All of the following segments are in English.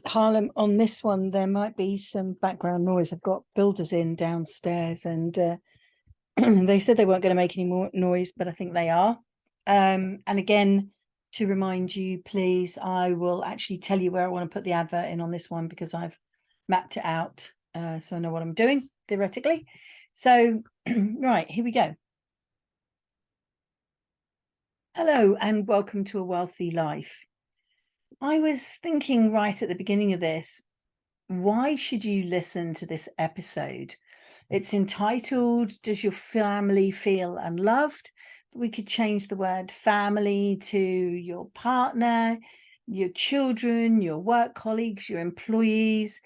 Harlem, on this one, there might be some background noise. I've got builders in downstairs, and they said they weren't going to make any more noise, but I think they are. And again, to remind you, please, I will actually tell you where I want to put the advert in on this one because I've mapped it out, so I know what I'm doing, theoretically. So, right, here we go. Hello, and welcome to A Wealthy Life. I was thinking right at the beginning of this, why should you listen to this episode? It's entitled, Does Your Family Feel Unloved? We could change the word family to your partner, your children, your work colleagues, your employees.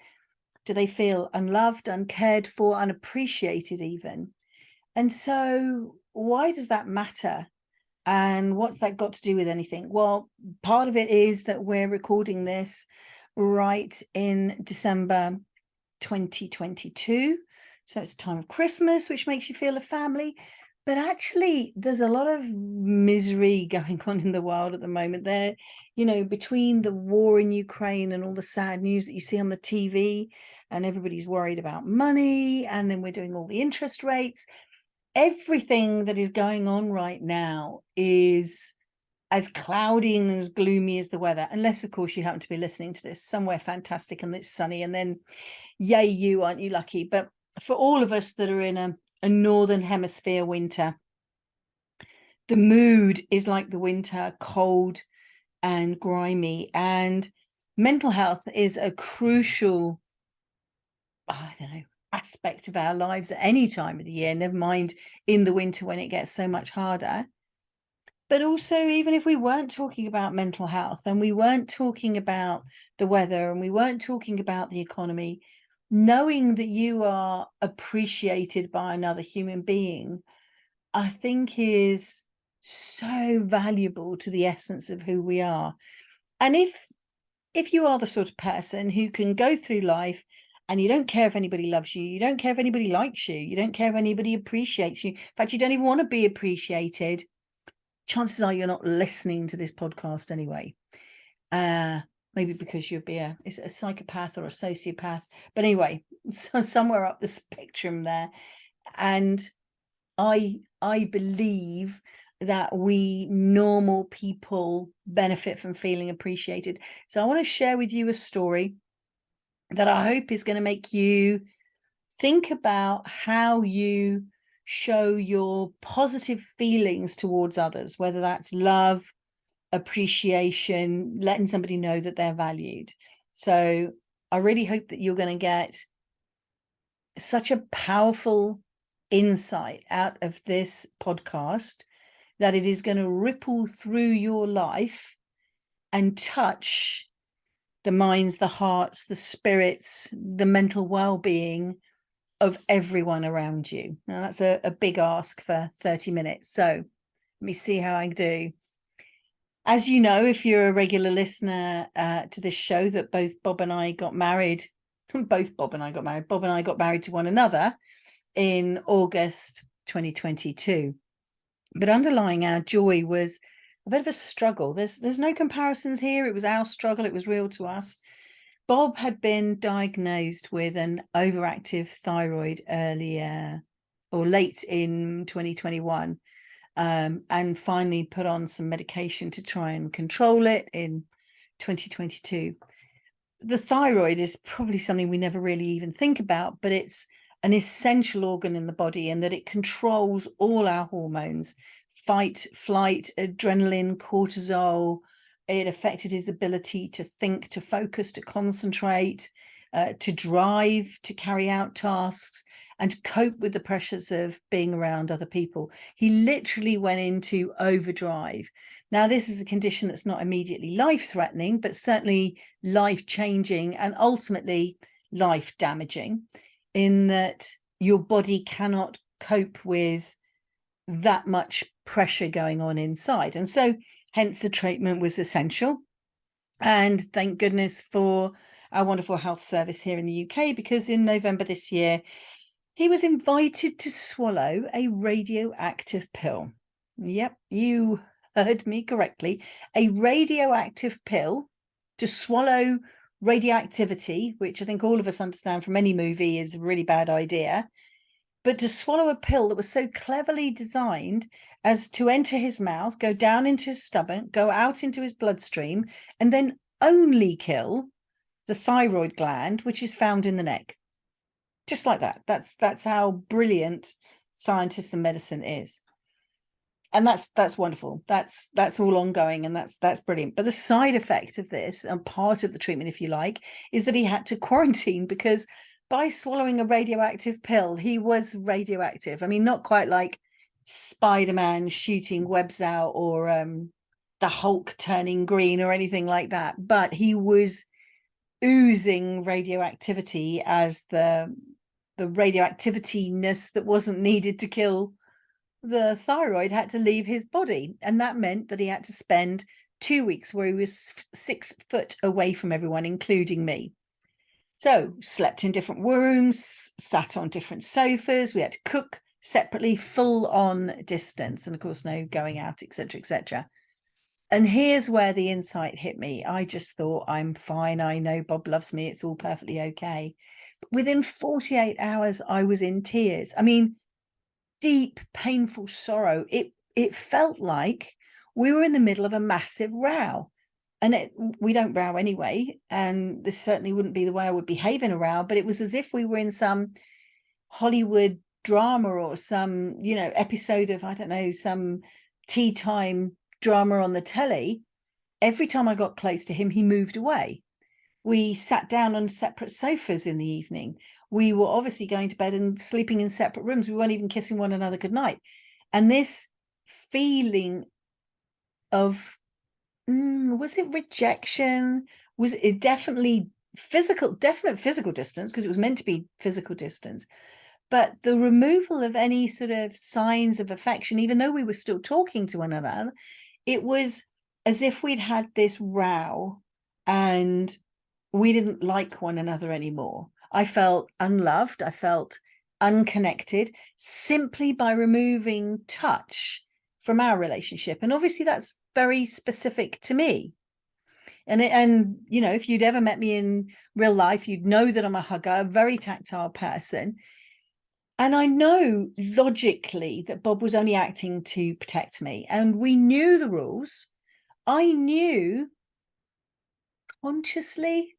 Do they feel unloved, uncared for, unappreciated even? And so why does that matter? And what's that got to do with anything? Well, part of it is that we're recording this right in December 2022. So it's a time of Christmas, which makes you feel a family. But actually, there's a lot of misery going on in the world at the moment. There, between the war in Ukraine and all the sad news that you see on the TV, and everybody's worried about money, and then we're doing all the interest rates. Everything that is going on right now is as cloudy and as gloomy as the weather, unless of course you happen to be listening to this somewhere fantastic and it's sunny, and then yay you, aren't you lucky? But for all of us that are in a northern hemisphere winter, the mood is like the winter, cold and grimy, and mental health is a crucial, I don't know, aspect of our lives at any time of the year, never mind in the winter when it gets so much harder. But also, even if we weren't talking about mental health and we weren't talking about the weather and we weren't talking about the economy, knowing that you are appreciated by another human being, I think is so valuable to the essence of who we are. And if you are the sort of person who can go through life and you don't care if anybody loves you, you don't care if anybody likes you, you don't care if anybody appreciates you, in fact, you don't even want to be appreciated, chances are you're not listening to this podcast anyway. Maybe because you'll be a psychopath or a sociopath. But anyway, so somewhere up the spectrum there. And I believe that we normal people benefit from feeling appreciated. So I want to share with you a story that I hope is going to make you think about how you show your positive feelings towards others, whether that's love, appreciation, letting somebody know that they're valued. So I really hope that you're going to get such a powerful insight out of this podcast that it is going to ripple through your life and touch the minds, the hearts, the spirits, the mental well-being of everyone around you. Now that's a big ask for 30 minutes. So let me see how I do. As you know, if you're a regular listener to this show, that both Bob and I got married. Bob and I got married to one another in August 2022. But underlying our joy was a bit of a struggle. There's no comparisons here. It was our struggle. It was real to us. Bob had been diagnosed with an overactive thyroid earlier or late in 2021, and finally put on some medication to try and control it in 2022. The thyroid is probably something we never really even think about, but it's an essential organ in the body, and that it controls all our hormones, fight, flight, adrenaline, cortisol. It affected his ability to think, to focus, to concentrate, to drive, to carry out tasks, and to cope with the pressures of being around other people. He literally went into overdrive. Now, this is a condition that's not immediately life-threatening, but certainly life-changing and ultimately life-damaging, in that your body cannot cope with that much pressure going on inside. And so hence the treatment was essential. And thank goodness for our wonderful health service here in the UK, because in November this year, he was invited to swallow a radioactive pill. Yep, you heard me correctly. A radioactive pill to swallow radioactivity, which I think all of us understand from any movie is a really bad idea, but to swallow a pill that was so cleverly designed as to enter his mouth, go down into his stomach, go out into his bloodstream, and then only kill the thyroid gland, which is found in the neck. Just like that. That's how brilliant scientists and medicine is. And that's wonderful. That's all ongoing, and that's brilliant. But the side effect of this, and part of the treatment, if you like, is that he had to quarantine because by swallowing a radioactive pill, he was radioactive. I mean, not quite like Spider-Man shooting webs out, or the Hulk turning green or anything like that, but he was oozing radioactivity as the radioactivityness that wasn't needed to kill the thyroid had to leave his body. And that meant that he had to spend 2 weeks where he was 6 foot away from everyone, including me. So slept in different rooms, sat on different sofas. We had to cook separately, full on distance. And of course, no going out, etc., etc. And here's where the insight hit me. I just thought, I'm fine. I know Bob loves me. It's all perfectly okay. But within 48 hours, I was in tears. I mean, deep, painful sorrow. It felt like we were in the middle of a massive row. And we don't row anyway. And this certainly wouldn't be the way I would behave in a row. But it was as if we were in some Hollywood drama or some, episode of, I don't know, some tea time drama on the telly. Every time I got close to him, he moved away. We sat down on separate sofas in the evening. We were obviously going to bed and sleeping in separate rooms. We weren't even kissing one another goodnight. And this feeling of, was it rejection? Was it definite physical distance, because it was meant to be physical distance, but the removal of any sort of signs of affection, even though we were still talking to one another. It was as if we'd had this row and we didn't like one another anymore. I felt unloved. I felt unconnected simply by removing touch from our relationship. And obviously that's very specific to me. And if you'd ever met me in real life, you'd know that I'm a hugger, a very tactile person. And I know logically that Bob was only acting to protect me. And we knew the rules. I knew consciously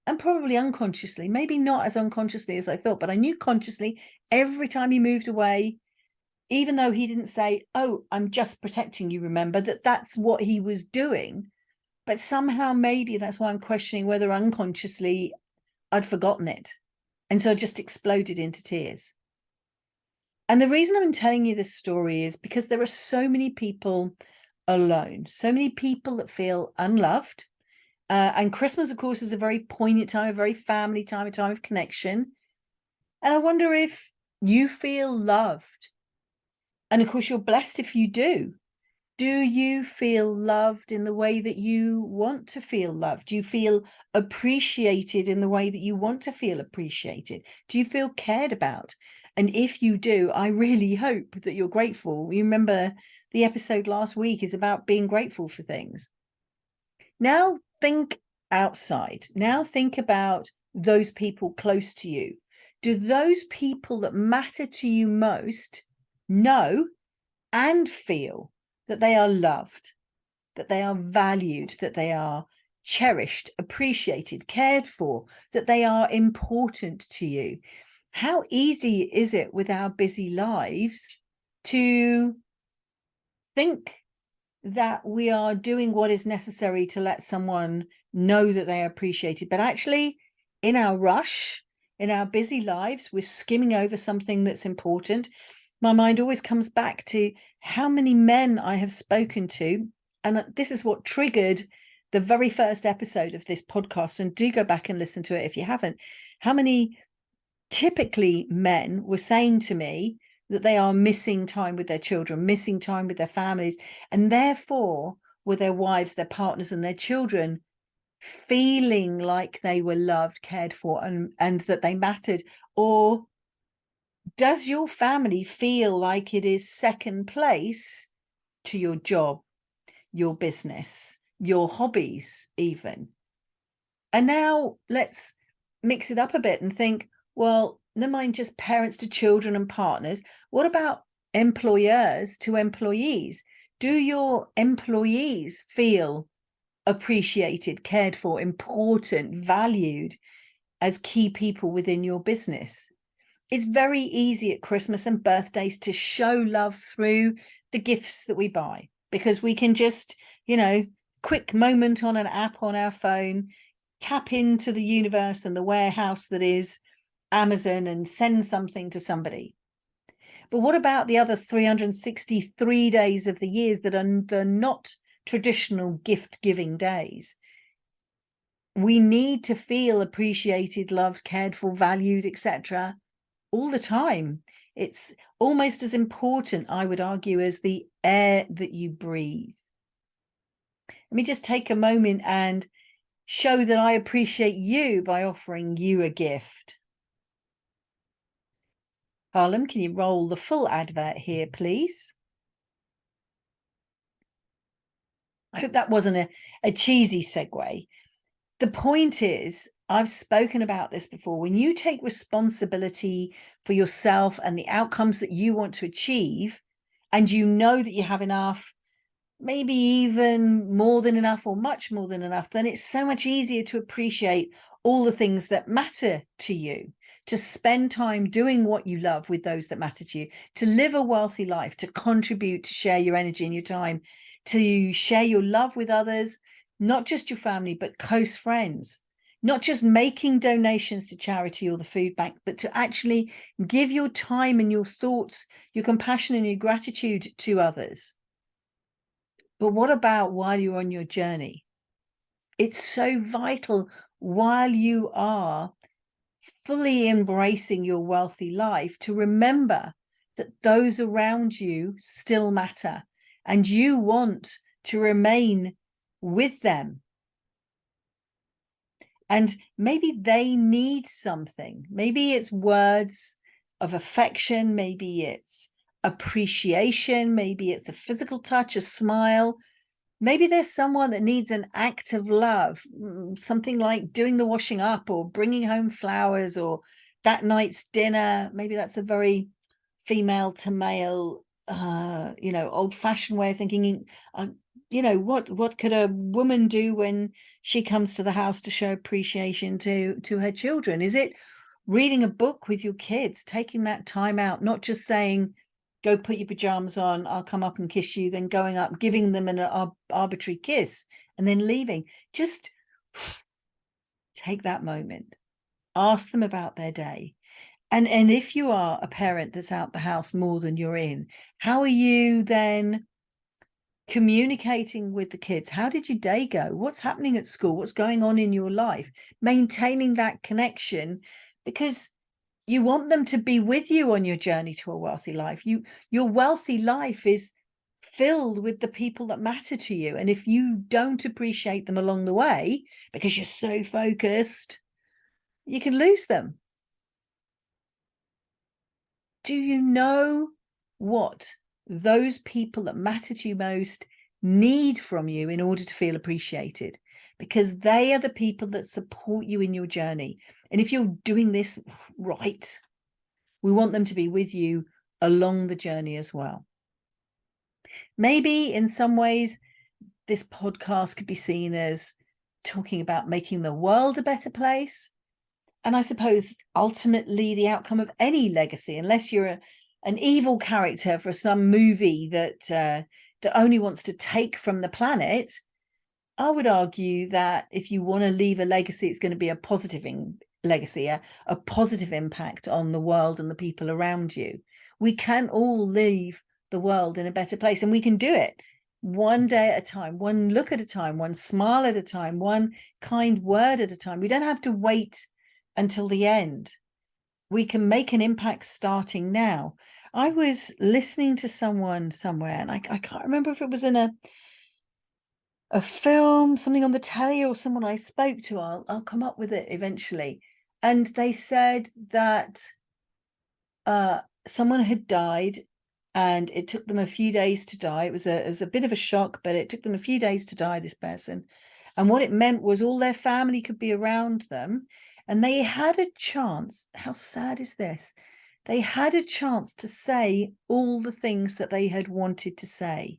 and probably unconsciously, maybe not as unconsciously as I thought, but I knew consciously every time he moved away, even though he didn't say, "Oh, I'm just protecting you," remember, that's what he was doing. But somehow maybe that's why I'm questioning whether unconsciously I'd forgotten it. And so I just exploded into tears. And the reason I'm telling you this story is because there are so many people alone, so many people that feel unloved. And Christmas, of course, is a very poignant time, a very family time, a time of connection. And I wonder if you feel loved. And of course, you're blessed if you do. Do you feel loved in the way that you want to feel loved? Do you feel appreciated in the way that you want to feel appreciated? Do you feel cared about? And if you do, I really hope that you're grateful. You remember the episode last week is about being grateful for things. Now think outside. Now think about those people close to you. Do those people that matter to you most know and feel that they are loved, that they are valued, that they are cherished, appreciated, cared for, that they are important to you? How easy is it with our busy lives to think that we are doing what is necessary to let someone know that they are appreciated, but actually in our rush, in our busy lives, we're skimming over something that's important. My mind always comes back to how many men I have spoken to, and this is what triggered the very first episode of this podcast, and do go back and listen to it if you haven't. How many typically men were saying to me that they are missing time with their children, missing time with their families, and therefore with their wives, their partners, and their children, feeling like they were loved, cared for, and that they mattered? Or does your family feel like it is second place to your job, your business, your hobbies even? And now let's mix it up a bit and think, well, never mind just parents to children and partners. What about employers to employees? Do your employees feel appreciated, cared for, important, valued as key people within your business? It's very easy at Christmas and birthdays to show love through the gifts that we buy, because we can just, quick moment on an app on our phone, tap into the universe and the warehouse that is Amazon and send something to somebody. But what about the other 363 days of the years that are the not traditional gift giving days? We need to feel appreciated, loved, cared for, valued, etc. all the time. It's almost as important, I would argue, as the air that you breathe. Let me just take a moment and show that I appreciate you by offering you a gift. Harlem, can you roll the full advert here, please? I hope that wasn't a cheesy segue. The point is, I've spoken about this before. When you take responsibility for yourself and the outcomes that you want to achieve, and you know that you have enough, maybe even more than enough or much more than enough, then it's so much easier to appreciate all the things that matter to you, to spend time doing what you love with those that matter to you, to live a wealthy life, to contribute, to share your energy and your time, to share your love with others, not just your family, but close friends, not just making donations to charity or the food bank, but to actually give your time and your thoughts, your compassion and your gratitude to others. But what about while you're on your journey? It's so vital while you are fully embracing your wealthy life to remember that those around you still matter and you want to remain with them. And maybe they need something. Maybe it's words of affection. Maybe it's appreciation. Maybe it's a physical touch, a smile. Maybe there's someone that needs an act of love, something like doing the washing up or bringing home flowers or that night's dinner. Maybe that's a very female to male, old-fashioned way of thinking. What could a woman do when she comes to the house to show appreciation to her children? Is it reading a book with your kids, taking that time out, not just saying, go put your pajamas on, I'll come up and kiss you, then going up, giving them an arbitrary kiss and then leaving? Just take that moment, ask them about their day. And if you are a parent that's out the house more than you're in, how are you then communicating with the kids? How did your day go? What's happening at school? What's going on in your life? Maintaining that connection, because you want them to be with you on your journey to a wealthy life. Your wealthy life is filled with the people that matter to you. And if you don't appreciate them along the way because you're so focused, you can lose them. Do you know what those people that matter to you most need from you in order to feel appreciated? Because they are the people that support you in your journey. And if you're doing this right, we want them to be with you along the journey as well. Maybe in some ways, this podcast could be seen as talking about making the world a better place. And I suppose ultimately the outcome of any legacy, unless you're an evil character for some movie that only wants to take from the planet, I would argue that if you want to leave a legacy, it's going to be a positive legacy, a positive impact on the world and the people around you. We can all leave the world in a better place, and we can do it one day at a time, one look at a time, one smile at a time, one kind word at a time. We don't have to wait until the end. We can make an impact starting now. I was listening to someone somewhere, and I can't remember if it was in a film, something on the telly, or someone I spoke to. I'll come up with it eventually. And they said that someone had died and it took them a few days to die. It was a bit of a shock, but it took them a few days to die, this person. And what it meant was all their family could be around them, and they had a chance. How sad is this? They had a chance to say all the things that they had wanted to say.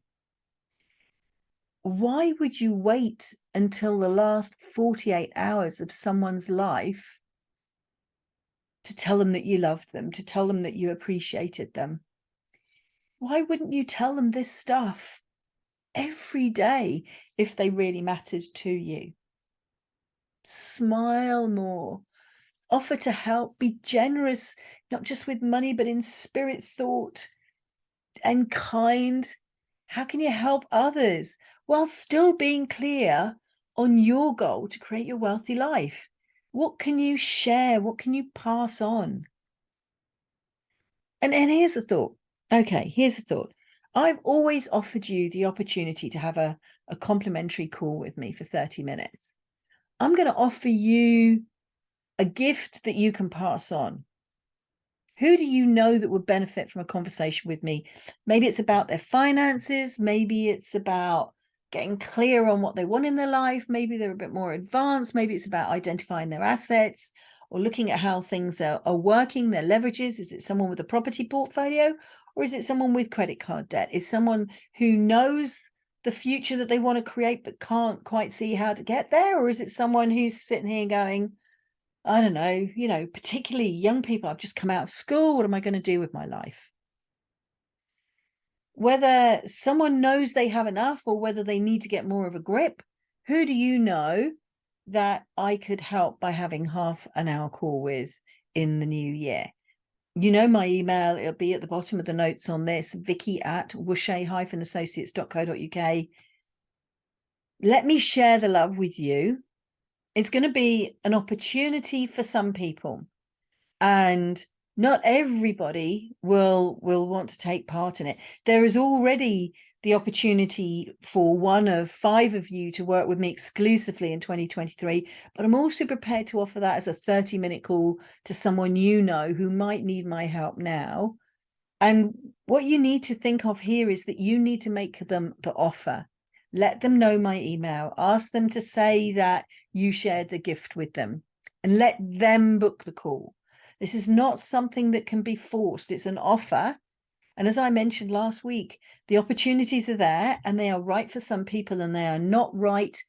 Why would you wait until the last 48 hours of someone's life to tell them that you loved them, to tell them that you appreciated them? Why wouldn't you tell them this stuff every day if they really mattered to you? Smile more, offer to help, be generous, not just with money, but in spirit, thought, and kind. How can you help others while still being clear on your goal to create your wealthy life? What can you share? What can you pass on? And here's the thought. Okay, here's the thought. I've always offered you the opportunity to have a complimentary call with me for 30 minutes. I'm going to offer you a gift that you can pass on. Who do you know that would benefit from a conversation with me? Maybe it's about their finances. Maybe it's about getting clear on what they want in their life. Maybe they're a bit more advanced. Maybe it's about identifying their assets or looking at how things are working, their leverages. Is it someone with a property portfolio, or is it someone with credit card debt? Is someone who knows the future that they want to create but can't quite see how to get there? Or is it someone who's sitting here going, I don't know, particularly young people, I've just come out of school. What am I going to do with my life? Whether someone knows they have enough or whether they need to get more of a grip, who do you know that I could help by having half an hour call with in the new year? You know my email, it'll be at the bottom of the notes on this, vicky@wushay-associates.co.uk. Let me share the love with you. It's going to be an opportunity for some people, and not everybody will want to take part in it. There is already the opportunity for one of 5 of you to work with me exclusively in 2023, but I'm also prepared to offer that as a 30-minute call to someone you know who might need my help now. And what you need to think of here is that you need to make them the offer. Let them know my email. Ask them to say that you shared the gift with them, and let them book the call. This is not something that can be forced. It's an offer. And as I mentioned last week, the opportunities are there, and they are right for some people, and they are not right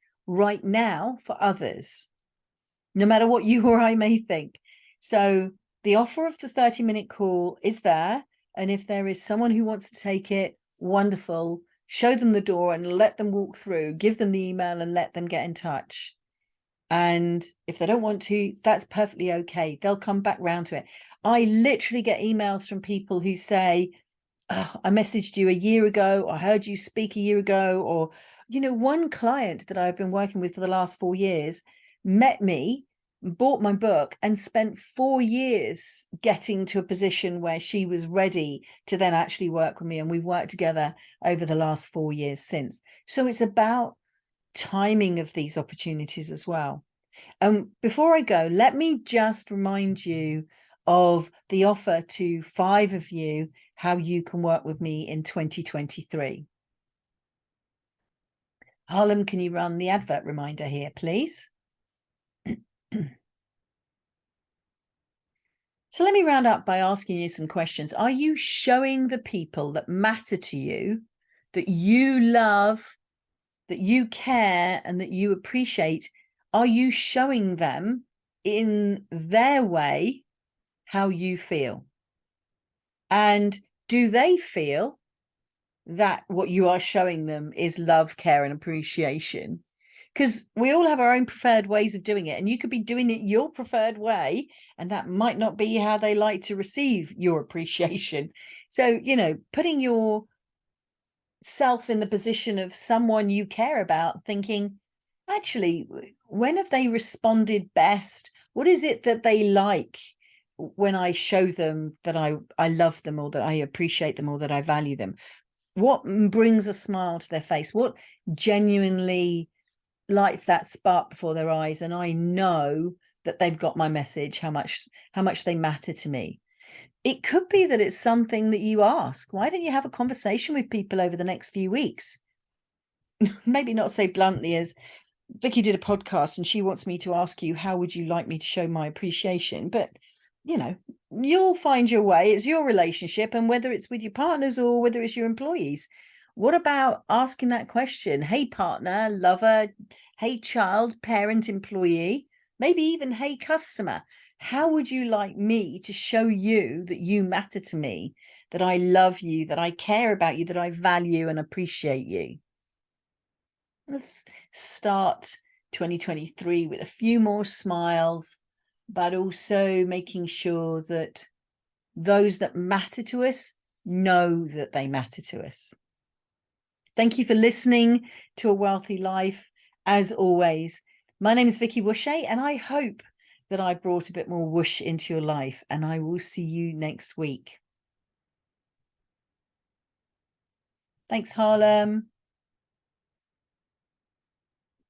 now for others, no matter what you or I may think. So the offer of the 30-minute call is there. And if there is someone who wants to take it, wonderful. Show them the door and let them walk through. Give them the email and let them get in touch. And if they don't want to, that's perfectly okay. They'll come back round to it. I literally get emails from people who say, oh, I messaged you a year ago, or I heard you speak a year ago, or, one client that I've been working with for the last 4 years met me, bought my book, and spent 4 years getting to a position where she was ready to then actually work with me. And we've worked together over the last 4 years since. So it's about timing of these opportunities as well. Before I go, let me just remind you of the offer to 5 of you, how you can work with me in 2023. Harlem, can you run the advert reminder here, please? So let me round up by asking you some questions. Are you showing the people that matter to you, that you love, that you care, and that you appreciate, are you showing them in their way how you feel? And do they feel that what you are showing them is love, care, and appreciation? Because we all have our own preferred ways of doing it, and you could be doing it your preferred way, and that might not be how they like to receive your appreciation. So, putting yourself in the position of someone you care about, thinking, actually, when have they responded best? What is it that they like when I show them that I love them, or that I appreciate them, or that I value them? What brings a smile to their face? What genuinely lights that spark before their eyes? And I know that they've got my message, how much they matter to me. It could be that it's something that you ask. Why don't you have a conversation with people over the next few weeks? Maybe not so bluntly as, Vicky did a podcast and she wants me to ask you, how would you like me to show my appreciation? But, you know, you'll find your way. It's your relationship. And whether it's with your partners or whether it's your employees, what about asking that question? Hey, partner, lover, hey, child, parent, employee, maybe even hey, customer. How would you like me to show you that you matter to me, that I love you, that I care about you, that I value and appreciate you? Let's start 2023 with a few more smiles, but also making sure that those that matter to us know that they matter to us. Thank you for listening to A Wealthy Life. As always, my name is Vicky Wushay, and I hope that I brought a bit more whoosh into your life, and I will see you next week. Thanks, Harlem.